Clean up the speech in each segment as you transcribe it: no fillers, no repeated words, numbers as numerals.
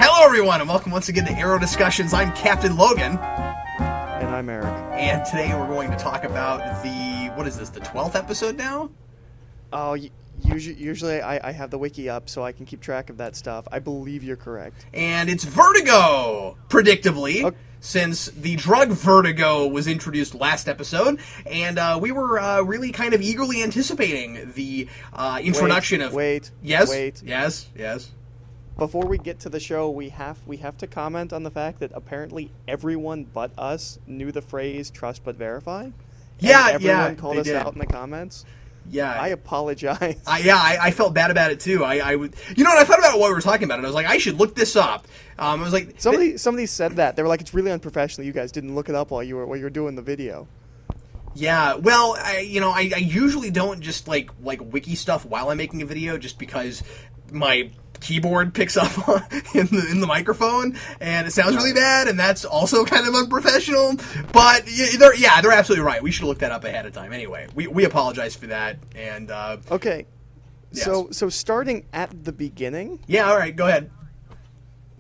Hello everyone, and welcome once again to Arrow Discussions. I'm Captain Logan. And I'm Eric. And today we're going to talk about the 12th episode now? Oh, usually I have the wiki up so I can keep track of that stuff. I believe you're correct. And it's Vertigo, predictably, okay. Since the drug Vertigo was introduced last episode, and we were really kind of eagerly anticipating the introduction of... Yes. Before we get to the show, we have to comment on the fact that apparently everyone but us knew the phrase "trust but verify." Everyone called us out in the comments. Yeah, I apologize. I felt bad about it too. I would, and I thought about it while we were talking about it. I was like, I should look this up. I was like, somebody said that they were like, it's really unprofessional. You guys didn't look it up while you were doing the video. Yeah, well, I usually don't just like wiki stuff while I'm making a video, just because my keyboard picks up in the microphone and it sounds really bad, and that's also kind of unprofessional. But they're absolutely right. We should have looked that up ahead of time. Anyway, we apologize for that. And okay, yes. So starting at the beginning. Yeah, all right, go ahead.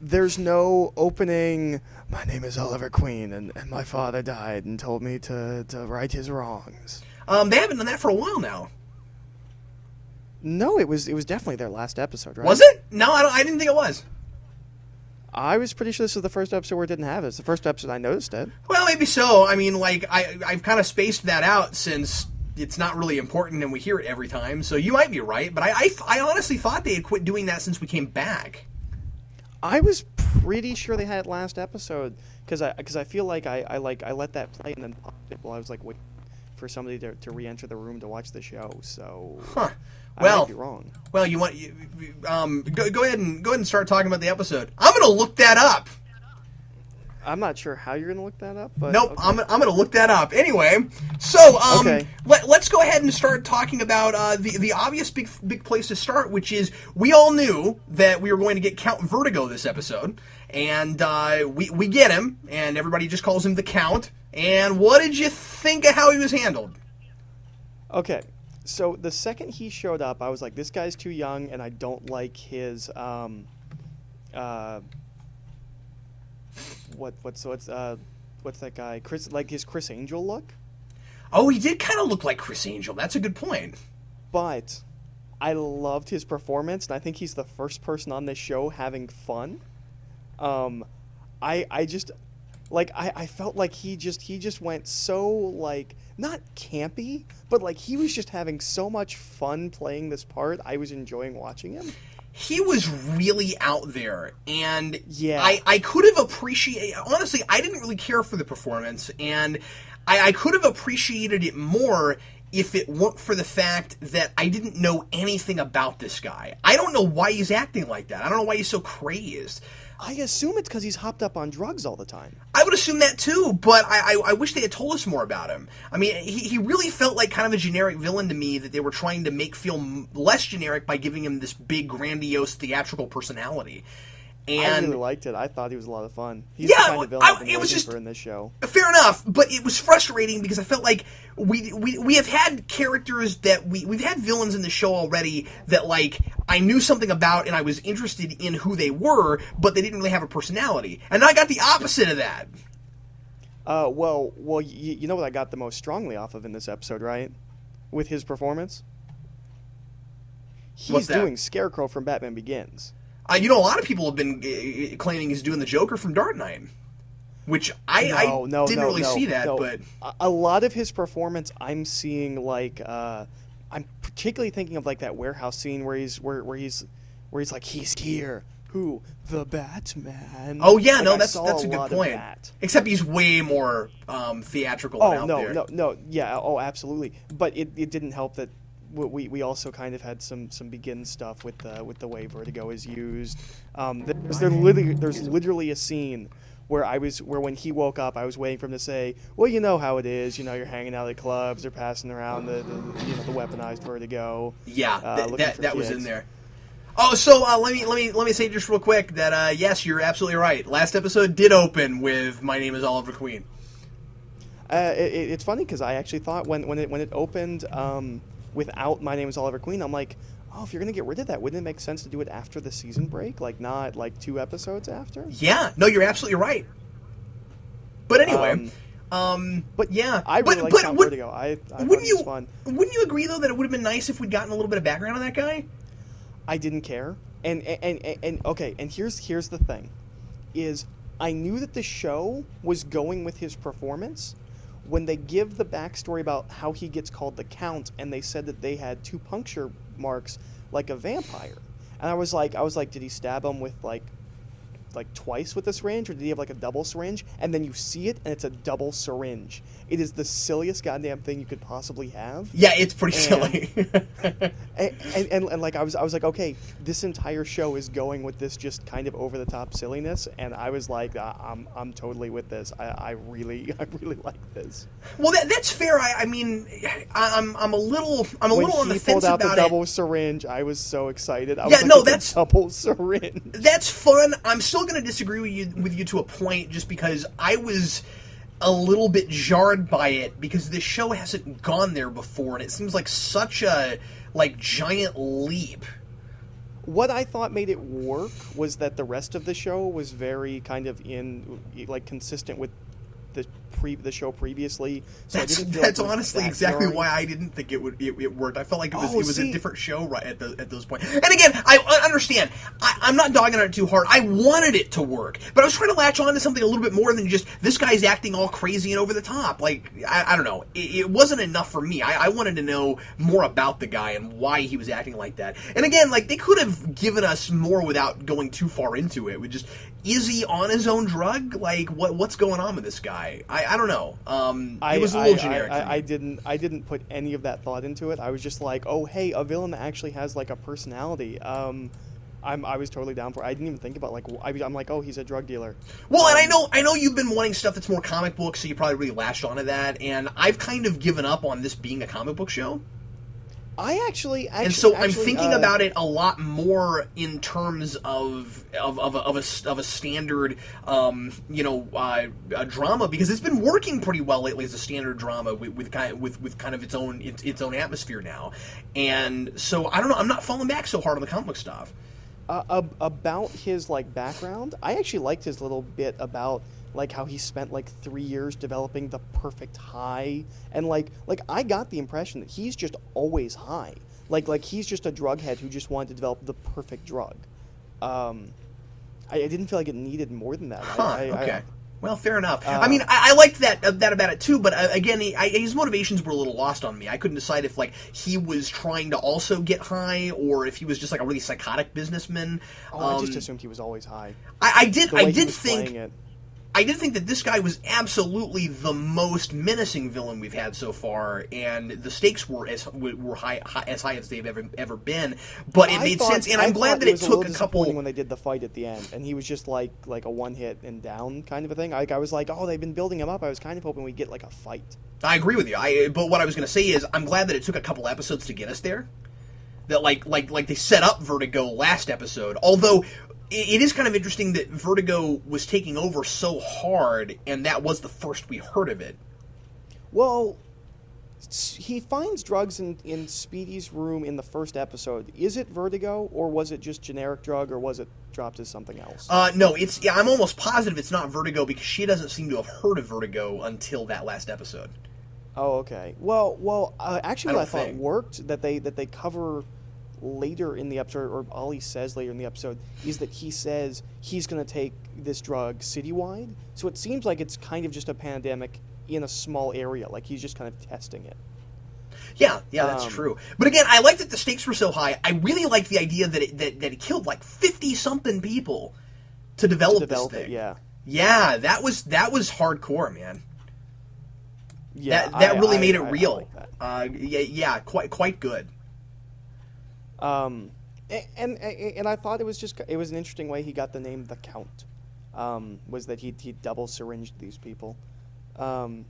There's no opening. My name is Oliver Queen, and my father died and told me to right his wrongs. They haven't done that for a while now. No, it was definitely their last episode, right? Was it? No, I didn't think it was. I was pretty sure this was the first episode where it didn't have it. It's the first episode I noticed it. Well, maybe so. I mean, like, I've kind of spaced that out since it's not really important and we hear it every time, so you might be right. But I honestly thought they had quit doing that since we came back. I was pretty sure they had it last episode, because I feel like I let that play and then popped it while I was like waiting for somebody to re-enter the room to watch the show. So well, I might be wrong. Well, go ahead and start talking about the episode. I'm gonna look that up. I'm not sure how you're gonna look that up, but nope, okay. I'm gonna look that up anyway. So okay. Let's go ahead and start talking about the obvious big place to start, which is we all knew that we were going to get Count Vertigo this episode, and we get him, and everybody just calls him the Count. And what did you think of how he was handled? Okay, so the second he showed up, I was like, this guy's too young, and I don't like his what's that guy? His Chris Angel look? Oh, he did kind of look like Chris Angel. That's a good point. But I loved his performance, and I think he's the first person on this show having fun. I just like I felt like he just went so, like, not campy, but like he was just having so much fun playing this part. I was enjoying watching him. He was really out there, and yeah. I could have appreciated... Honestly, I didn't really care for the performance, and I could have appreciated it more if it weren't for the fact that I didn't know anything about this guy. I don't know why he's acting like that. I don't know why he's so crazed. I assume it's because he's hopped up on drugs all the time. I would assume that too, but I wish they had told us more about him. I mean, he really felt like kind of a generic villain to me that they were trying to make feel less generic by giving him this big, grandiose, theatrical personality. And I really liked it. I thought he was a lot of fun. He's the kind of villain I've been waiting for in this show. Fair enough, but it was frustrating because I felt like we have had characters that we've had villains in the show already that, like, I knew something about and I was interested in who they were, but they didn't really have a personality. And I got the opposite of that. Well, you know what I got the most strongly off of in this episode, right? With his performance? He's doing Scarecrow from Batman Begins. A lot of people have been claiming he's doing the Joker from Dark Knight, which I didn't really see that. But a lot of his performance, I'm seeing like I'm particularly thinking of like that warehouse scene where he's like, he's here. Who? The Batman. Oh yeah, like, no, that's a good point. Except he's way more theatrical out there. No, yeah, absolutely. But it didn't help that. We also kind of had some Begin stuff with the way Vertigo is used. There's literally a scene where when he woke up, I was waiting for him to say, "Well, you know how it is. You know, you're hanging out at clubs, they're passing around the weaponized Vertigo." Yeah, that was in there. Oh, so let me say just real quick that yes, you're absolutely right. Last episode did open with "My name is Oliver Queen." It's funny because I actually thought when it opened. Without My Name is Oliver Queen, I'm like, oh, if you're gonna get rid of that, wouldn't it make sense to do it after the season break, like not like 2 episodes after? Yeah, no, you're absolutely right. But anyway, but yeah, I really like Count Vertigo. I thought it was fun. Wouldn't you agree though that it would have been nice if we'd gotten a little bit of background on that guy? I didn't care, and okay, and here's the thing, is I knew that the show was going with his performance when they give the backstory about how he gets called the Count, and they said that they had 2 puncture marks like a vampire, and I was like, did he stab him with like twice with the syringe, or did he have like a double syringe? And then you see it, and it's a double syringe. It is the silliest goddamn thing you could possibly have. Yeah, it's pretty silly. and like I was like, okay, this entire show is going with this just kind of over the top silliness, and I was like, I'm totally with this. I really like this. Well, that's fair. I mean, I'm a little on the fence about it. When he pulled out the double syringe, I was so excited. I was like, no, that's a double syringe. That's fun. I'm still going to disagree with you to a point, just because I was a little bit jarred by it, because this show hasn't gone there before, and it seems like such a giant leap. What I thought made it work was that the rest of the show was very kind of consistent with the show previously. So that's honestly exactly why I didn't think it worked. I felt like it was a different show right at those points. And again, I understand. I'm not dogging on it too hard. I wanted it to work, but I was trying to latch on to something a little bit more than just this guy's acting all crazy and over the top. Like, I don't know. It wasn't enough for me. I wanted to know more about the guy and why he was acting like that. And again, like, they could have given us more without going too far into it. Is he on his own drug? Like, what's going on with this guy? I don't know. It was a little generic. I didn't put any of that thought into it. I was just like, oh, hey, a villain that actually has like a personality. I was totally down for it. I didn't even think about I'm like, oh, he's a drug dealer. Well, and I know you've been wanting stuff that's more comic book, so you probably really latched onto that. And I've kind of given up on this being a comic book show. And so I'm thinking about it a lot more in terms of a standard, a drama, because it's been working pretty well lately as a standard drama with kind of its own atmosphere now, and so I don't know. I'm not falling back so hard on the comic book stuff. About his background, I actually liked his little bit about how he spent 3 years developing the perfect high, and I got the impression that he's just always high, like he's just a drug head who just wanted to develop the perfect drug. I didn't feel like it needed more than that. Okay. Well, fair enough. I mean, I liked that about it too, but again, his motivations were a little lost on me. I couldn't decide if he was trying to also get high, or if he was just a really psychotic businessman. I just assumed he was always high. I did think that this guy was absolutely the most menacing villain we've had so far, and the stakes were as high as they've ever been. But it made sense, and I'm glad that it took a couple. When they did the fight at the end, and he was just like a one hit and down kind of a thing. I was like, oh, they've been building him up. I was kind of hoping we'd get a fight. I agree with you. But what I was going to say is, I'm glad that it took a couple episodes to get us there. That like they set up Vertigo last episode, although. It is kind of interesting that Vertigo was taking over so hard, and that was the first we heard of it. Well, he finds drugs in Speedy's room in the first episode. Is it Vertigo, or was it just generic drug, or was it dropped as something else? No, I'm almost positive it's not Vertigo, because she doesn't seem to have heard of Vertigo until that last episode. Oh, okay. Well, actually, I thought it worked that they cover later in the episode, or Ollie says later in the episode, is that he says he's going to take this drug citywide. So it seems like it's kind of just a pandemic in a small area, like he's just kind of testing it. Yeah, that's true. But again, I like that the stakes were so high. I really like the idea that it killed 50-something people to develop this thing. Yeah, that was hardcore, man. Yeah, that really made it real. I like that. Quite good. And I thought it was an interesting way he got the name The Count, was that he double syringed these people, but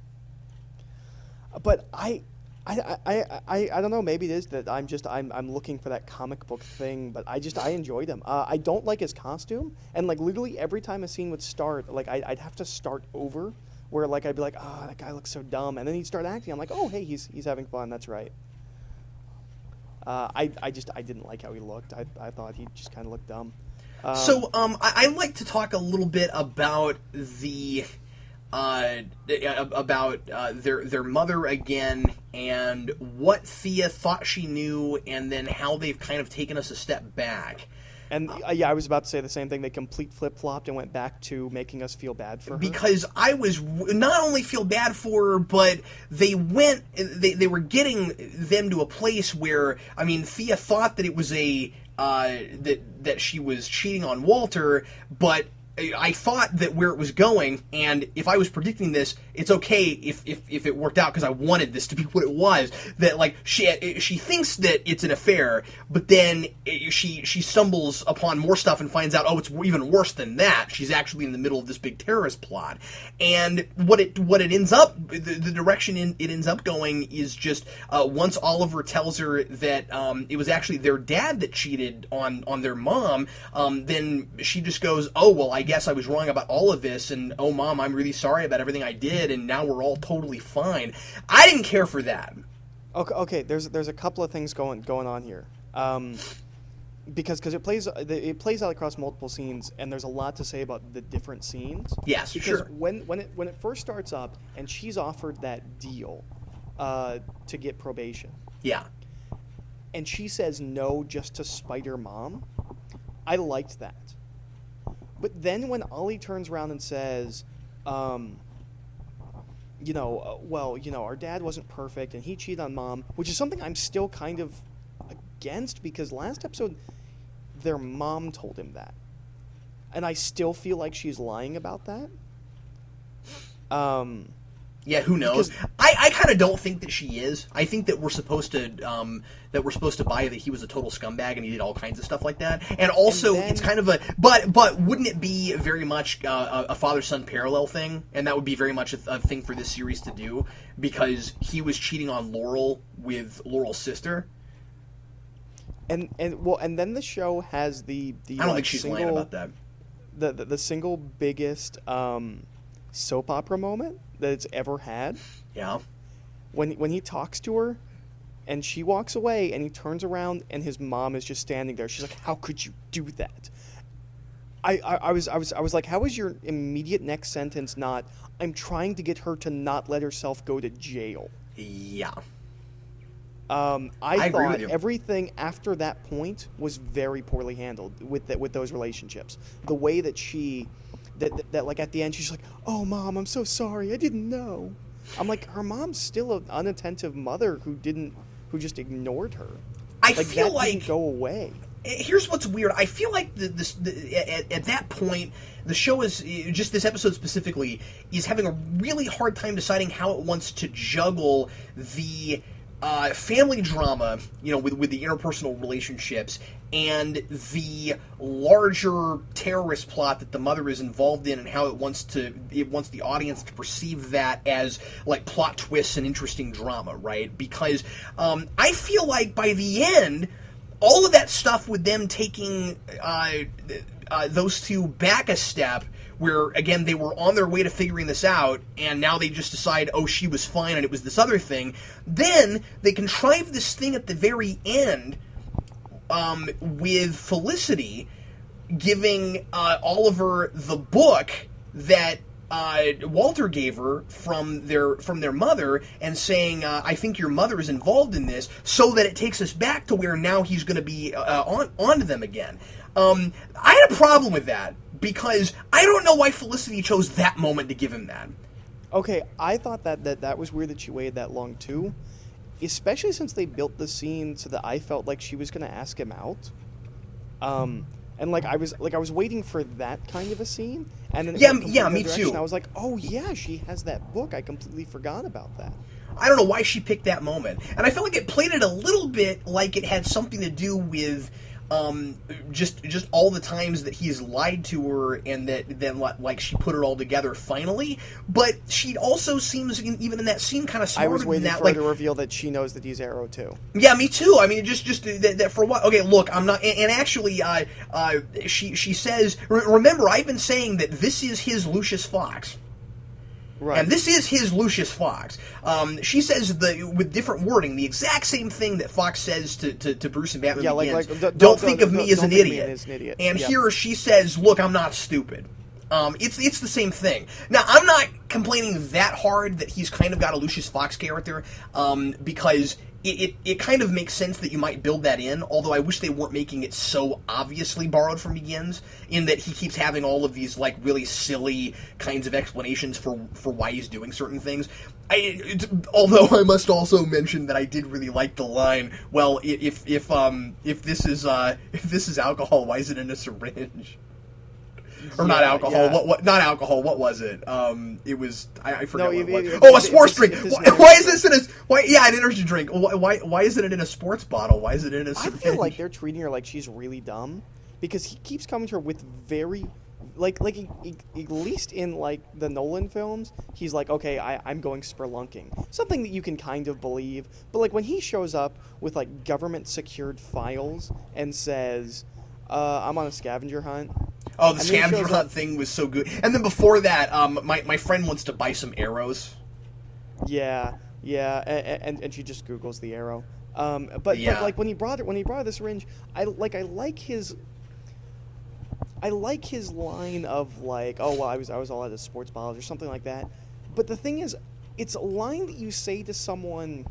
I don't know, maybe it is that I'm looking for that comic book thing, but I enjoyed him. I don't like his costume, and literally every time a scene would start, I'd have to start over, where I'd be like, oh, that guy looks so dumb, and then he'd start acting. I'm like, oh, hey, he's having fun. That's right. I didn't like how he looked. I thought he just kind of looked dumb. I'd like to talk a little bit about their mother again, and what Thea thought she knew, and then how they've kind of taken us a step back. And yeah, I was about to say the same thing. They complete flip-flopped and went back to making us feel bad for her. Because I was not only feel bad for her, but they were getting them to a place where, I mean, Thea thought that it was that she was cheating on Walter, but I thought that where it was going, and if I was predicting this, it's okay if it worked out, because I wanted this to be what it was. That, like, she thinks that it's an affair, but then she stumbles upon more stuff and finds out, oh, it's even worse than that. She's actually in the middle of this big terrorist plot, and what it ends up, the direction it ends up going is just once Oliver tells her that it was actually their dad that cheated on their mom, then she just goes, oh, well, I guess I was wrong about all of this, and oh, Mom, I'm really sorry about everything I did, and now we're all totally fine. I didn't care for that. Okay. There's a couple of things going on here, because it plays out across multiple scenes, and there's a lot to say about the different scenes. Yes, because sure. When it first starts up, and she's offered that deal to get probation. Yeah. And she says no just to spite her mom. I liked that. But then when Ollie turns around and says, our dad wasn't perfect and he cheated on Mom, which is something I'm still kind of against, because last episode their mom told him that. And I still feel like she's lying about that. Yeah, who knows? I kind of don't think that she is. I think that we're supposed to buy that he was a total scumbag and he did all kinds of stuff like that. And also, it's kind of a but wouldn't it be very much a father-son parallel thing? And that would be very much a thing for this series to do, because he was cheating on Laurel with Laurel's sister. And then the show has the I don't think she's lying about that. The single biggest soap opera moment that it's ever had. Yeah. When he talks to her and she walks away and he turns around and his mom is just standing there. She's like, "How could you do that?" I was like, how is your immediate next sentence not, "I'm trying to get her to not let herself go to jail"? Yeah. I thought everything after that point was very poorly handled with those relationships. The way that that like at the end she's like, "Oh, Mom, I'm so sorry, I didn't know." I'm like, her mom's still an unattentive mother who just ignored her. I feel that didn't go away. Here's what's weird. I feel like at that point, the show is, just this episode specifically, is having a really hard time deciding how it wants to juggle the family drama, with the interpersonal relationships, and the larger terrorist plot that the mother is involved in, and how it wants the audience to perceive that as like plot twists and interesting drama, right? Because I feel like by the end, all of that stuff with them taking those two back a step, where, again, they were on their way to figuring this out, and now they just decide, oh, she was fine, and it was this other thing. Then they contrive this thing at the very end with Felicity giving Oliver the book that Walter gave her from their mother, and saying, "I think your mother is involved in this," so that it takes us back to where now he's going to be onto them again. I had a problem with that, because I don't know why Felicity chose that moment to give him that. Okay, I thought that was weird that she waited that long too, especially since they built the scene so that I felt like she was going to ask him out. And I was waiting for that kind of a scene, and then me too. I was like, oh yeah, she has that book. I completely forgot about that. I don't know why she picked that moment, and I felt like it played it a little bit like it had something to do with just all the times that he's lied to her, and that then like she put it all together finally. But she also seems, even in that scene, kind of smarter. I was waiting than that, for her to reveal that she knows that he's Arrow too. Yeah, me too. I mean, just that for what? Okay, look, I'm not. And actually, she says, remember, I've been saying that this is his Lucius Fox. Right. And this is his Lucius Fox. She says, with different wording, the exact same thing that Fox says to Bruce and Batman Begins. Don't think of me as an idiot. And here she says, look, I'm not stupid. It's the same thing. Now, I'm not complaining that hard that he's kind of got a Lucius Fox character, because it kind of makes sense that you might build that in, although I wish they weren't making it so obviously borrowed from Begins, in that he keeps having all of these, like, really silly kinds of explanations for why he's doing certain things. Although I must also mention that I did really like the line, well, if this is alcohol, why is it in a syringe? Or not alcohol. Yeah. What? Not alcohol. What was it? It was. I forgot what it was. A sports drink. Why is this in a? Why? Yeah, an energy drink. Why isn't it in a sports bottle? Why is it in a syringe? I feel like they're treating her like she's really dumb, because he keeps coming to her with very, at least in like the Nolan films, he's like, okay, I'm going spelunking, something that you can kind of believe, but like when he shows up with like government secured files and says, I'm on a scavenger hunt. Oh, the scavenger hunt thing was so good. And then before that, my friend wants to buy some arrows. Yeah, and she just Googles the arrow. But like when he brought her this syringe, I like his line of like, oh well, I was all out of sports bottles or something like that. But the thing is, it's a line that you say to someone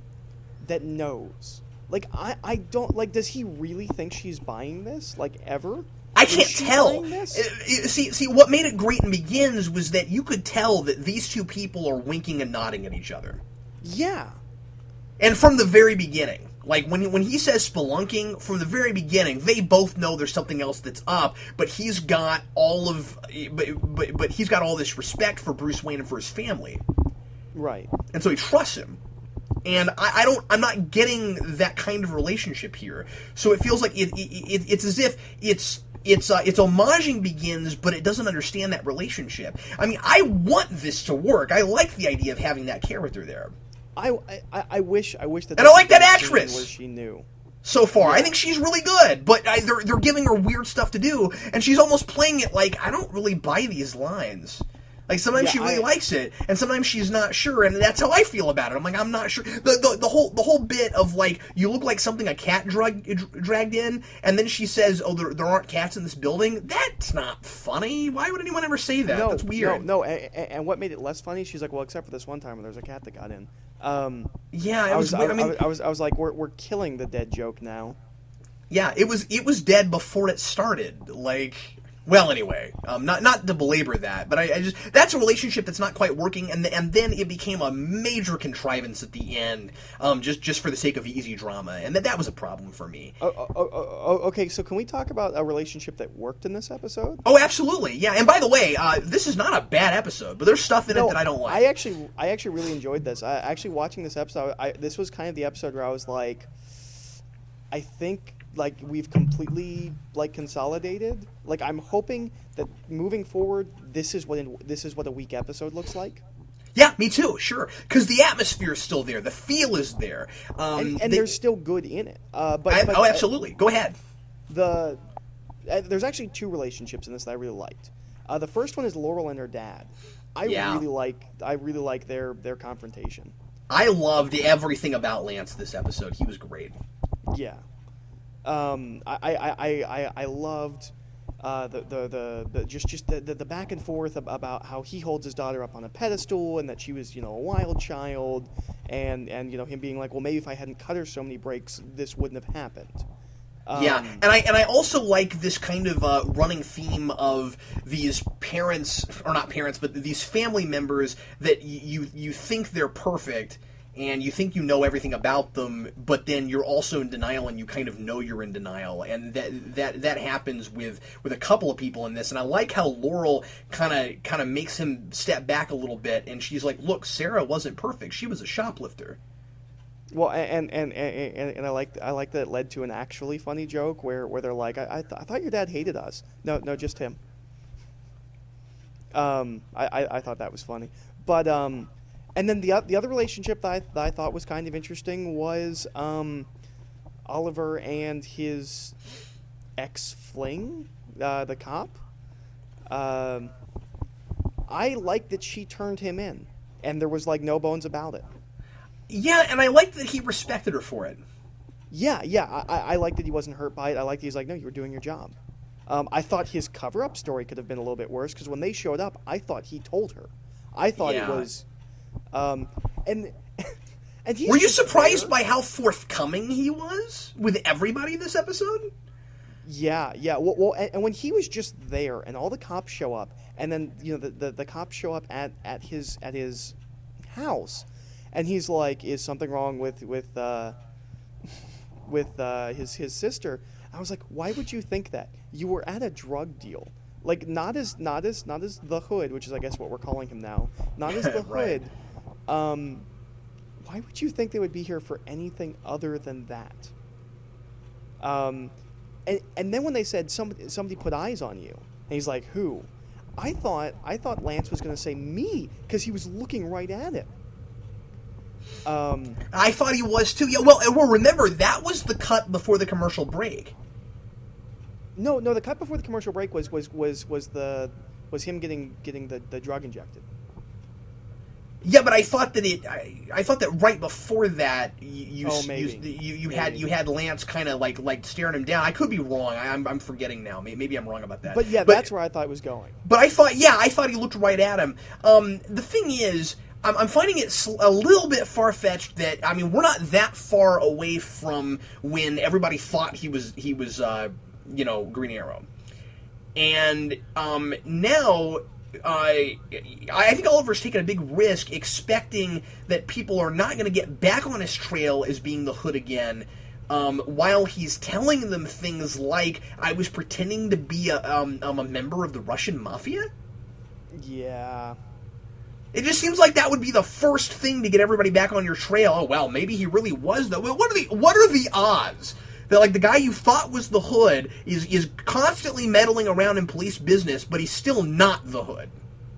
that knows. Like I don't like. Does he really think she's buying this? Like ever? I can't tell. See, what made it great in Begins was that you could tell that these two people are winking and nodding at each other. Yeah. And from the very beginning. Like, when he says spelunking, from the very beginning, they both know there's something else that's up, but he's got all of... But he's got all this respect for Bruce Wayne and for his family. Right. And so he trusts him. And I'm not getting that kind of relationship here. So it feels like it's as if it's homaging Begins, but it doesn't understand that relationship. I mean, I want this to work. I like the idea of having that character there. I wish that. And I like that actress. Where she knew. So far, yeah. I think she's really good, but they're giving her weird stuff to do, and she's almost playing it like, I don't really buy these lines. Like, sometimes she really likes it, and sometimes she's not sure, and that's how I feel about it. I'm like, I'm not sure. The whole bit of, like, you look like something a cat dragged in, and then she says, oh, there aren't cats in this building? That's not funny. Why would anyone ever say that? That's weird. No, and what made it less funny, she's like, well, except for this one time where there's a cat that got in. Yeah, it was weird. I was like, we're killing the dead joke now. Yeah, it was dead before it started. Like... Well, anyway, not to belabor that, but I just, that's a relationship that's not quite working, and then it became a major contrivance at the end, just for the sake of easy drama, and that was a problem for me. Okay, so can we talk about a relationship that worked in this episode? Oh, absolutely, yeah. And by the way, this is not a bad episode, but there's stuff in it that I don't like. I actually really enjoyed this. Actually watching this episode, this was kind of the episode where I was like, I think. Like, we've completely, like, consolidated. Like, I'm hoping that moving forward, this is what a week episode looks like. Yeah, me too, sure. Because the atmosphere is still there. The feel is there. And there's still good in it. Absolutely. Go ahead. There's actually two relationships in this that I really liked. The first one is Laurel and her dad. I really like their confrontation. I loved everything about Lance this episode. He was great. Yeah. I loved the back and forth about how he holds his daughter up on a pedestal and that she was, a wild child, and him being like, well, maybe if I hadn't cut her so many breaks, this wouldn't have happened. Yeah, and I also like this kind of running theme of these parents, or not parents, but these family members that you think they're perfect, and you think you know everything about them, but then you're also in denial, and you kind of know you're in denial, and that happens with a couple of people in this. And I like how Laurel kind of makes him step back a little bit, and she's like, "Look, Sarah wasn't perfect; she was a shoplifter." Well, and I like that it led to an actually funny joke where they're like, I thought your dad hated us. No, just him. I thought that was funny, but and then the other relationship that I thought was kind of interesting was Oliver and his ex-fling, the cop. I like that she turned him in. and there was like no bones about it. Yeah, and I liked that he respected her for it. Yeah, I liked that he wasn't hurt by it. I liked that he's like, no, you were doing your job. I thought his cover-up story could have been a little bit worse, because when they showed up, I thought he told her. I thought it was... and he's Were you surprised by how forthcoming he was with everybody this episode? Yeah. Well, and when he was just there, and all the cops show up, and then the cops show up at his house, and he's like, "Is something wrong with his sister?" I was like, "Why would you think that? You were at a drug deal, like not as the Hood, which is I guess what we're calling him now, not as the Right. Hood." Why would you think they would be here for anything other than that? And then when they said somebody put eyes on you, and he's like, who? I thought Lance was going to say me, because he was looking right at him. I thought he was too. Yeah, well, remember that was the cut before the commercial break. No, the cut before the commercial break was him getting the drug injected. Yeah, but I thought that I thought that right before that you had Lance kind of like staring him down. I could be wrong. I'm forgetting now. Maybe I'm wrong about that. But yeah, that's where I thought it was going. But I thought he looked right at him. The thing is, I'm finding it a little bit far-fetched that, I mean, we're not that far away from when everybody thought he was Green Arrow. And now I think Oliver's taken a big risk expecting that people are not going to get back on his trail as being the Hood again, while he's telling them things like, I was pretending to be a member of the Russian mafia? Yeah. It just seems like that would be the first thing to get everybody back on your trail. Oh, well, maybe he really was, though. What are the odds that, like, the guy you thought was the Hood is constantly meddling around in police business, but he's still not the Hood?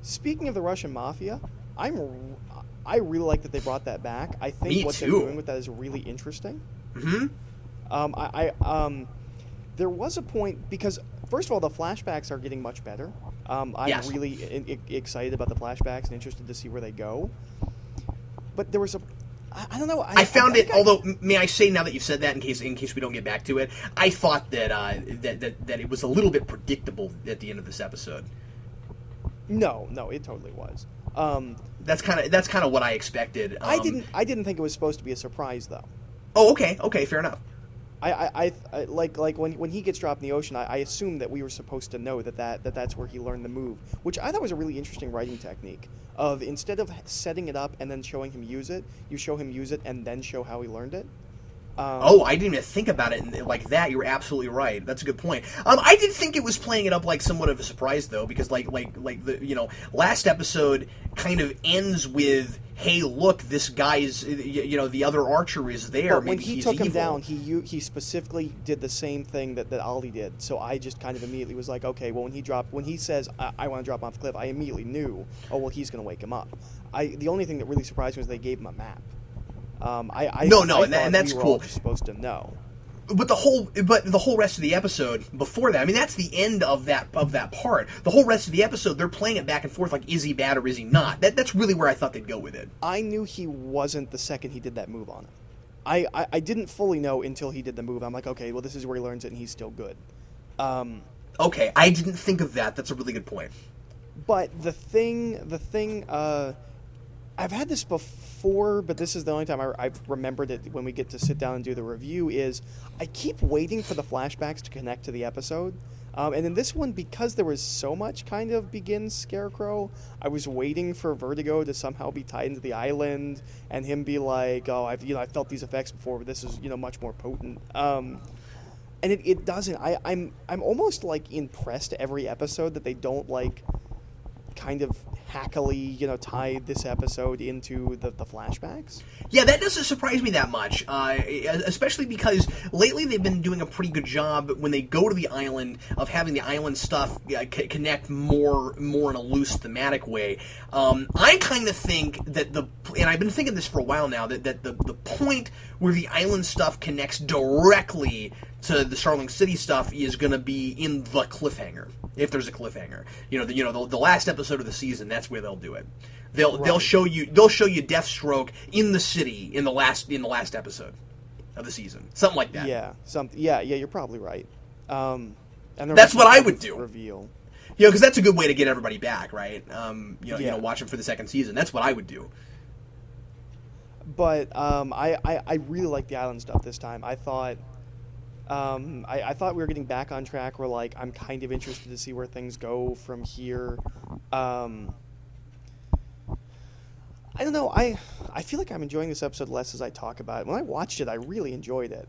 Speaking of the Russian mafia, I really like that they brought that back. I think they're doing with that is really interesting. Mm-hmm. There was a point, because first of all, the flashbacks are getting much better. I'm really excited about the flashbacks and interested to see where they go. But there was I don't know. I found it. Although, may I say now that you've said that, in case we don't get back to it, I thought that that it was a little bit predictable at the end of this episode. No, it totally was. That's kind of what I expected. I didn't think it was supposed to be a surprise, though. Oh, okay, fair enough. I like when he gets dropped in the ocean, I assumed that we were supposed to know that's where he learned the move, which I thought was a really interesting writing technique. Of instead of setting it up and then showing him use it, you show him use it and then show how he learned it. I didn't even think about it like that. You're absolutely right. That's a good point. I did think it was playing it up like somewhat of a surprise, though, because like the last episode kind of ends with, hey, look, this guy's the other archer is there. But when maybe he took him evil. down, he specifically did the same thing that Ollie did. So I just kind of immediately was like, okay, well when he says I want to drop him off the cliff, I immediately knew, oh well, he's going to wake him up. The only thing that really surprised me was they gave him a map. And that's we were cool. All just supposed to know. But the whole rest of the episode before that, I mean, that's the end of that part. The whole rest of the episode, they're playing it back and forth like, is he bad or is he not? That's really where I thought they'd go with it. I knew he wasn't the second he did that move on him. I didn't fully know until he did the move. I'm like, okay, well, this is where he learns it, and he's still good. Okay, I didn't think of that. That's a really good point. But the thing, I've had this before, but this is the only time I've remembered it when we get to sit down and do the review, is I keep waiting for the flashbacks to connect to the episode. And in this one, because there was so much kind of begins Scarecrow, I was waiting for Vertigo to somehow be tied into the island and him be like, oh, I felt these effects before, but this is, much more potent. And it doesn't. I'm almost like impressed every episode that they don't like kind of hackily, tie this episode into the flashbacks. Yeah, that doesn't surprise me that much, especially because lately they've been doing a pretty good job when they go to the island of having the island stuff connect more in a loose thematic way. I kind of think that and I've been thinking this for a while now, that the point where the island stuff connects directly to the Starling City stuff is going to be in the cliffhanger, if there's a cliffhanger. The last episode of the season, that's where they'll do it. They'll show you Deathstroke in the city in the last episode of the season, something like that. Yeah, you're probably right. And that's what I would do. Reveal. Because that's a good way to get everybody back, right? Watch them for the second season. That's what I would do. But I really like the island stuff this time. I thought I thought we were getting back on track. Where like I'm kind of interested to see where things go from here. I don't know. I feel like I'm enjoying this episode less as I talk about it. When I watched it, I really enjoyed it.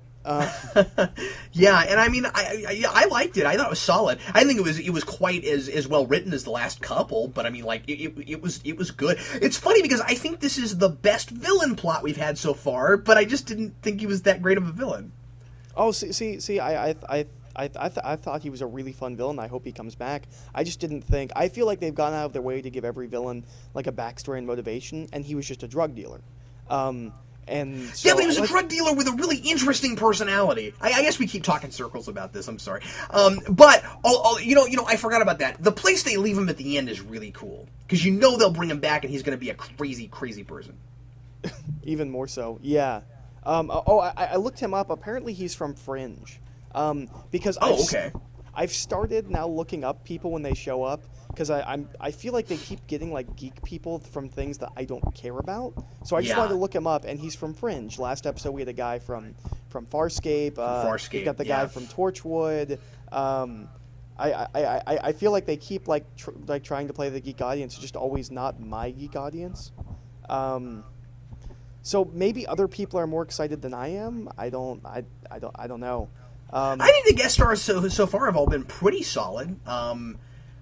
Yeah, and I mean, I liked it. I thought it was solid. I think it was quite as well written as the last couple, but I mean, like it was good. It's funny because I think this is the best villain plot we've had so far, but I just didn't think he was that great of a villain. Oh, see, I thought he was a really fun villain. I hope he comes back. I just didn't think. I feel like they've gone out of their way to give every villain like a backstory and motivation, and he was just a drug dealer. And so, yeah, but he was a drug dealer with a really interesting personality. I guess we keep talking circles about this. I'm sorry, but I forgot about that. The place they leave him at the end is really cool because they'll bring him back and he's going to be a crazy, crazy person. Even more so, yeah. I looked him up. Apparently, he's from Fringe. Because I've started now looking up people when they show up because I feel like they keep getting like geek people from things that I don't care about. So I just wanted to look him up, and he's from Fringe. Last episode we had a guy from Farscape. We got the guy from Torchwood. I feel like they keep trying to play the geek audience, just always not my geek audience. So maybe other people are more excited than I am. I don't know. I think the guest stars so far have all been pretty solid.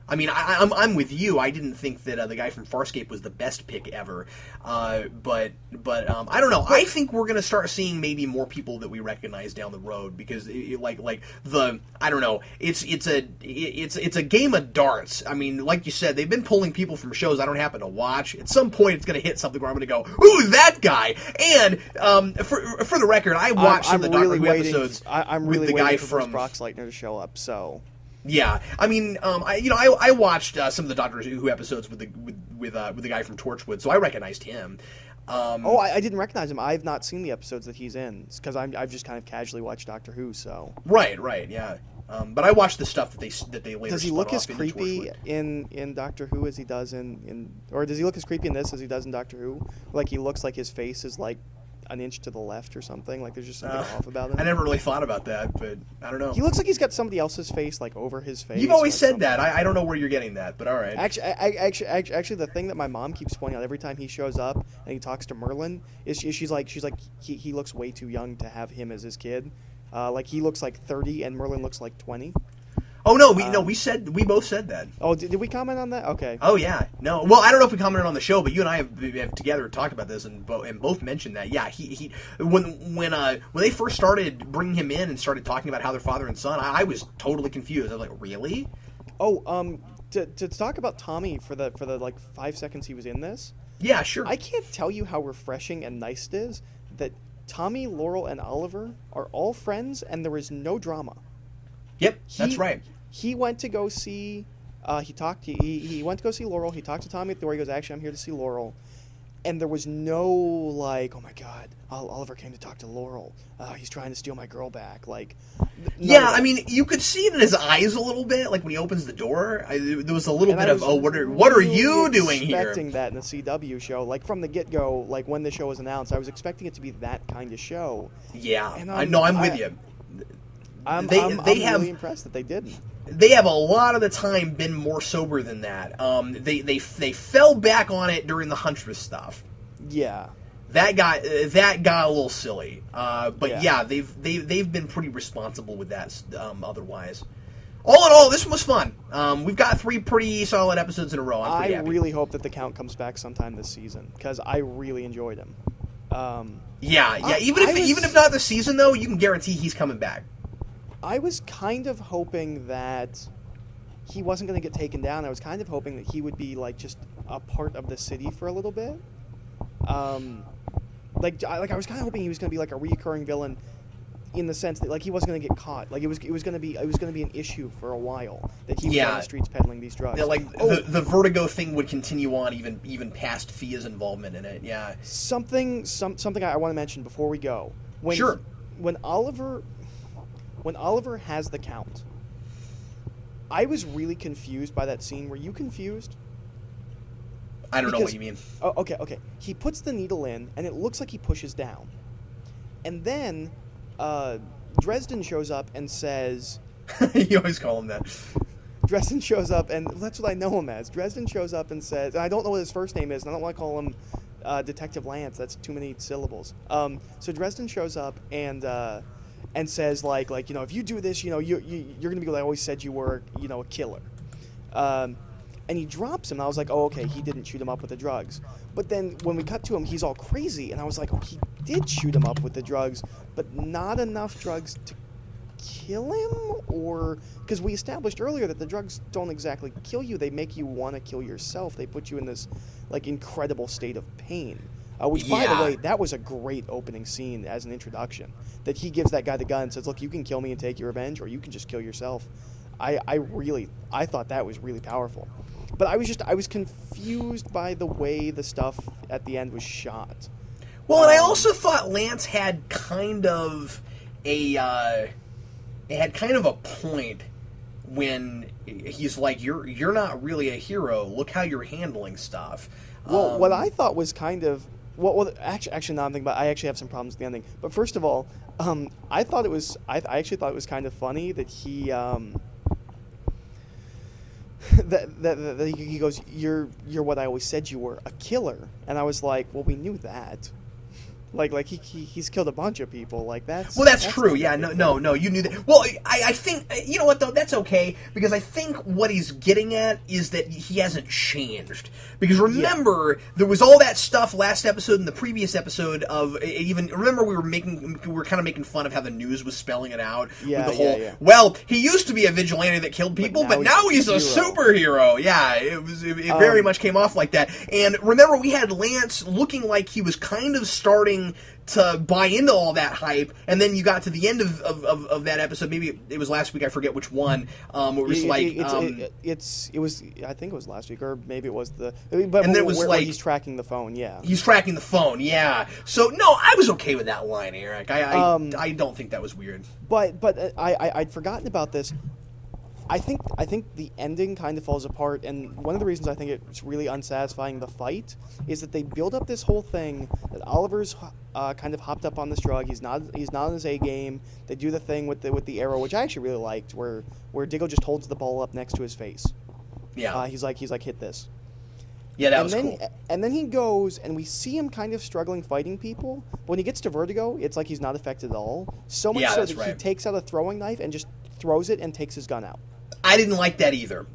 I mean, I'm with you. I didn't think that the guy from Farscape was the best pick ever, but I don't know. I think we're gonna start seeing maybe more people that we recognize down the road because I don't know. It's a game of darts. I mean, like you said, they've been pulling people from shows I don't happen to watch. At some point, it's gonna hit something where I'm gonna go, "Who's that guy?" And for the record, I watched some of the Doctor Who episodes. I'm really with the waiting guy for from Bruce Brocksleitner to show up. So. Yeah, I mean, I watched some of the Doctor Who episodes with the guy from Torchwood, so I recognized him. I didn't recognize him. I've not seen the episodes that he's in because I've just kind of casually watched Doctor Who. So right, yeah. But I watched the stuff that they later. Does he look as creepy in Doctor Who as he does or does he look as creepy in this as he does in Doctor Who? Like he looks like his face is like an inch to the left or something. Like there's just something off about him. I never really thought about that, but I don't know. He looks like he's got somebody else's face like over his face. You've always said that. I don't know where you're getting that, but all right. Actually, the thing that my mom keeps pointing out every time he shows up and he talks to Merlin is she's like he looks way too young to have him as his kid. Like he looks like 30 and Merlin looks like 20. Oh no, we both said that. Oh, did we comment on that? Okay. Oh yeah, no. Well, I don't know if we commented on the show, but you and I have together talked about this and both mentioned that. Yeah, he when they first started bringing him in and started talking about how they're father and son, I was totally confused. I was like, really? Oh, to talk about Tommy for the like 5 seconds he was in this. Yeah, sure. I can't tell you how refreshing and nice it is that Tommy, Laurel, and Oliver are all friends and there is no drama. Yep, that's right. He went to go see. He went to go see Laurel. He talked to Tommy at the door. He goes, "Actually, I'm here to see Laurel," and there was no like, "Oh my God, Oliver came to talk to Laurel. He's trying to steal my girl back." Like, yeah, I mean, you could see it in his eyes a little bit, like when he opens the door. There was a little bit of, "Oh, what are you doing here?" Expecting that in the CW show, like from the get-go, like when the show was announced, I was expecting it to be that kind of show. Yeah, and I'm with you. I'm really impressed that they didn't. They have a lot of the time been more sober than that. They fell back on it during the Huntress stuff. Yeah, that got a little silly. But yeah, they've been pretty responsible with that. Otherwise, all in all, this one was fun. We've got 3 pretty solid episodes in a row. I'm pretty happy. Really hope that the Count comes back sometime this season because I really enjoyed him. Even if not this season though, you can guarantee he's coming back. I was kind of hoping that he wasn't going to get taken down. I was kind of hoping that he would be like just a part of the city for a little bit. I was kind of hoping he was going to be like a reoccurring villain. in the sense that like he wasn't going to get caught. Like it was going to be an issue for a while that he was on the streets peddling these drugs. Yeah, like the Vertigo thing would continue on even past Fia's involvement in it. Yeah. Something I want to mention before we go. When Oliver has the count, I was really confused by that scene. Were you confused? I don't know what you mean. Oh, okay. He puts the needle in, and it looks like he pushes down. And then Dresden shows up and says... You always call him that. Dresden shows up, and that's what I know him as. Dresden shows up and says... And I don't know what his first name is, and I don't want to call him Detective Lance. That's too many syllables. So Dresden shows up and says, like if you do this, you're going to be like I always said you were, a killer. And he drops him, and I was like, oh, okay, he didn't shoot him up with the drugs. But then when we cut to him, he's all crazy, and I was like, oh, he did shoot him up with the drugs, but not enough drugs to kill him? Or, because we established earlier that the drugs don't exactly kill you, they make you want to kill yourself. They put you in this, incredible state of pain. Which, by the way, that was a great opening scene as an introduction. That he gives that guy the gun and says, look, you can kill me and take your revenge, or you can just kill yourself. I thought that was really powerful. But I was confused by the way the stuff at the end was shot. Well, and I also thought Lance had kind of a point when he's like, you're not really a hero. Look how you're handling stuff. Well, what I thought was kind of actually, now I'm thinking about, I actually have some problems with the ending. But first of all, I actually thought it was kind of funny that he. That he goes, you're what I always said you were, a killer. And I was like, well, we knew that. Like he's killed a bunch of people. Like that's true. Yeah, no, you knew that. Well, I think you know what though, that's okay, because I think what he's getting at is that he hasn't changed. Because remember, there was all that stuff last episode and the previous episode of even remember we were kind of making fun of how the news was spelling it out with the whole. Well, he used to be a vigilante that killed people, but now he's a superhero. Yeah, it very much came off like that. And remember, we had Lance looking like he was kind of starting to buy into all that hype, and then you got to the end of that episode. Maybe it was last week. I forget which one. It was it was. I think it was last week, or maybe it was the. But and then it was where he's tracking the phone. Yeah, he's tracking the phone. Yeah. So no, I was okay with that line, Eric. I don't think that was weird. But I'd forgotten about this. I think the ending kind of falls apart, and one of the reasons I think it's really unsatisfying, the fight, is that they build up this whole thing that Oliver's kind of hopped up on this drug. He's not on his A game. They do the thing with the arrow, which I actually really liked, where Diggle just holds the ball up next to his face. Yeah. He's like hit this. Yeah, that was cool. And then he goes, and we see him kind of struggling fighting people. But when he gets to Vertigo, it's like he's not affected at all. So much so that he takes out a throwing knife and just throws it and takes his gun out. I didn't like that either.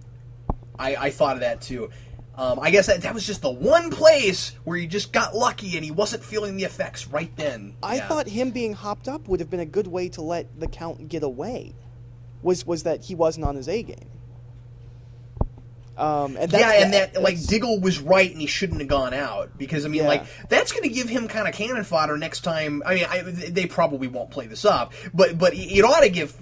I thought of that too. I guess that was just the one place where he just got lucky and he wasn't feeling the effects right then. I thought him being hopped up would have been a good way to let the Count get away. Was that he wasn't on his A game. Diggle was right and he shouldn't have gone out, because that's going to give him kind of cannon fodder next time. I mean, they probably won't play this up, but it ought to give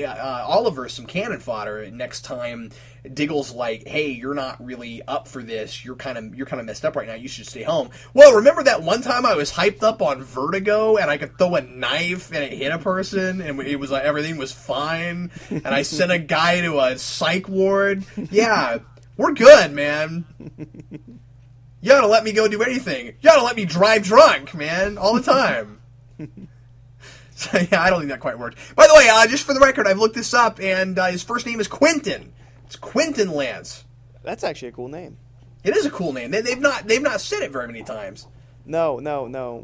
Oliver some cannon fodder next time. Diggle's like, hey, you're not really up for this. You're kind of messed up right now. You should stay home. Well, remember that one time I was hyped up on Vertigo and I could throw a knife and it hit a person and it was like everything was fine and I sent a guy to a psych ward. Yeah, we're good, man. You ought to let me go do anything. You ought to let me drive drunk, man, all the time. So yeah, I don't think that quite worked. By the way, just for the record, I've looked this up and his first name is Quentin. It's Quentin Lance. That's actually a cool name. It is a cool name. They've not said it very many times. No.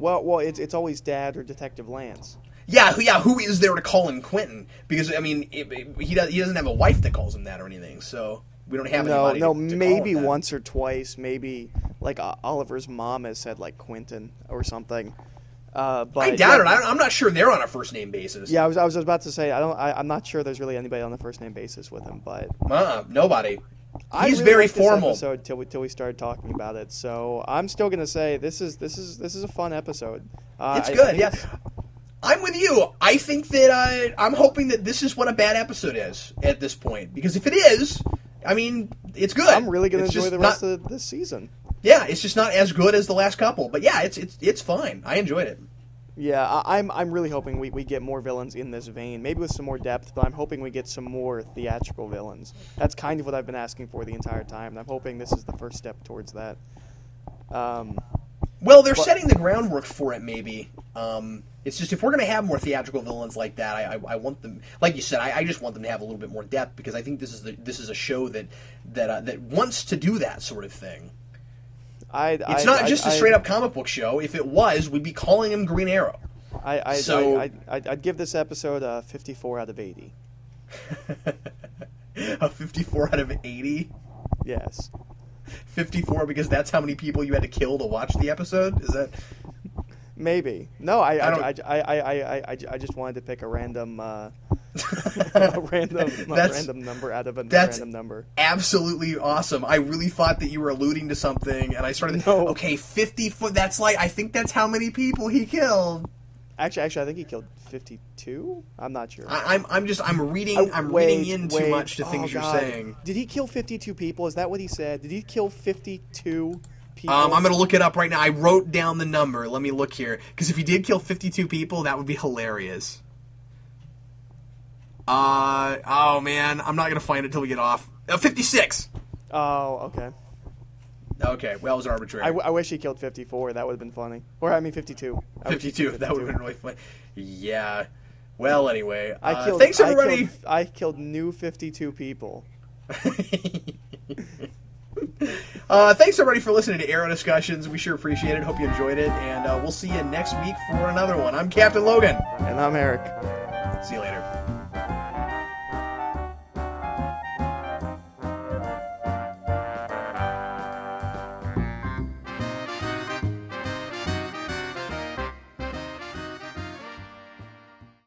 Well, it's always Dad or Detective Lance. Yeah. Who is there to call him Quentin? Because I mean, he doesn't have a wife that calls him that or anything. So we don't have anybody. No, to maybe call him that. Once or twice. Maybe like Oliver's mom has said like Quentin or something. But I doubt it. I'm not sure they're on a first name basis. Yeah, I was about to say I'm not sure there's really anybody on a first name basis with him, but nobody. He's really very liked formal. This episode till we started talking about it. So I'm still gonna say this is a fun episode. It's good. I'm with you. I think that I'm hoping that this is what a bad episode is at this point. Because if it is, I mean, it's good. I'm really going to enjoy the rest of this season. Yeah, it's just not as good as the last couple. But yeah, it's fine. I enjoyed it. Yeah, I'm really hoping we get more villains in this vein. Maybe with some more depth, but I'm hoping we get some more theatrical villains. That's kind of what I've been asking for the entire time, and I'm hoping this is the first step towards that. Well, they're setting the groundwork for it, maybe. It's just if we're going to have more theatrical villains like that, I want them, like you said, I just want them to have a little bit more depth because I think this is a show that wants to do that sort of thing. It's not just a straight up comic book show. If it was, we'd be calling him Green Arrow. I'd give this episode a 54 out of 80. A 54 out of 80? Yes. 54 because that's how many people you had to kill to watch the episode? Is that? Maybe. No, I just wanted to pick a random random number out of a random number. Absolutely awesome. I really thought that you were alluding to something, and I started. No. Okay, 50 foot. That's like I think that's how many people he killed. Actually, I think he killed 52. I'm not sure. I'm reading in too much to things you're saying. Did he kill 52 people? Is that what he said? Did he kill 52 people? I'm going to look it up right now. I wrote down the number. Let me look here. Because if he did kill 52 people, that would be hilarious. Oh, man. I'm not going to find it until we get off. 56! Oh, okay. Okay, well, it was arbitrary. I wish he killed 54. That would have been funny. Or, I mean, 52. 52. That would have been really funny. Yeah. Well, anyway. Thanks, everybody. I killed new 52 people. Thanks, everybody, for listening to Arrow Discussions. We sure appreciate it. Hope you enjoyed it. And we'll see you next week for another one. I'm Captain Logan. And I'm Eric. See you later.